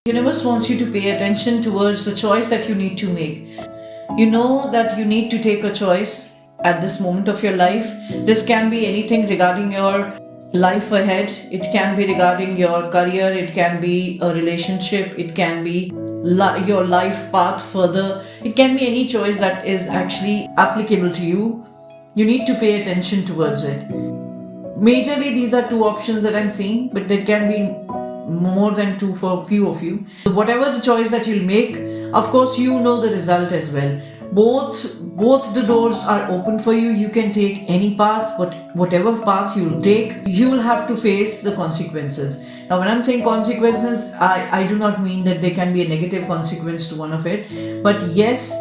Universe wants you to pay attention towards the choice that you need to make. You know that you need to take a choice at this moment of your life. This can be anything regarding your life ahead. It can be regarding your career. It can be a relationship. It can be your life path further. It can be any choice that is actually applicable to you. You need to pay attention towards it. Majorly, these are two options that I'm seeing, but there can be more than two for a few of you. Whatever the choice that you'll make, of course, you know the result as well. Both the doors are open for you. You can take any path, but whatever path you'll take, you'll have to face the consequences. Now, when I'm saying consequences, I do not mean that there can be a negative consequence to one of it, but yes,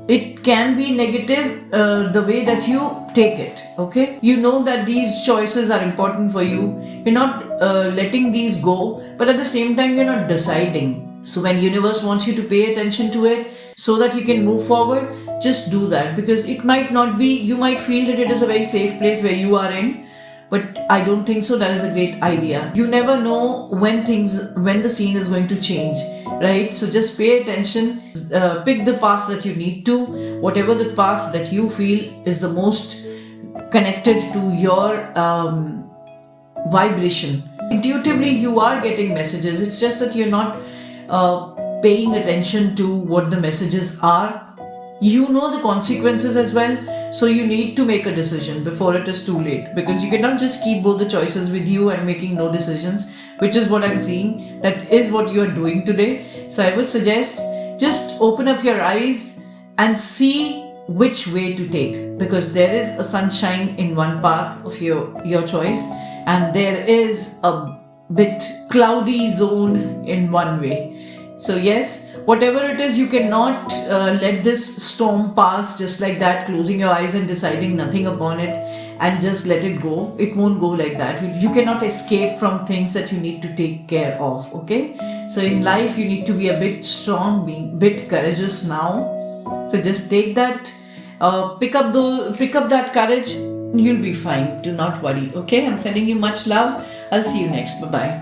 it can be negative the way that you take it. Okay, you know that these choices are important for you. You're not letting these go, but at the same time you're not deciding. So when universe wants you to pay attention to it so that you can move forward, just do that, because it might not be, you might feel that it is a very safe place where you are in, but I don't think so. That is a great idea. You never know when the scene is going to change, right? So just pay attention, pick the path that you need to, whatever the path that you feel is the most connected to your vibration. Intuitively, you are getting messages. It's just that you're not paying attention to what the messages are. You know the consequences as well, so you need to make a decision before it is too late, because you cannot just keep both the choices with you and making no decisions, which is what I'm seeing. That is what you are doing today. So I would suggest just open up your eyes and see which way to take, because there is a sunshine in one path of your choice, and there is a bit cloudy zone in one way. So yes, whatever it is, you cannot let this storm pass just like that, closing your eyes and deciding nothing upon it and just let it go. It won't go like that. You cannot escape from things that you need to take care of. Okay, so in life you need to be a bit strong, be a bit courageous now. So just take that, pick up that courage. You'll be fine. Do not worry. Okay, I'm sending you much love. I'll see you next. Bye bye.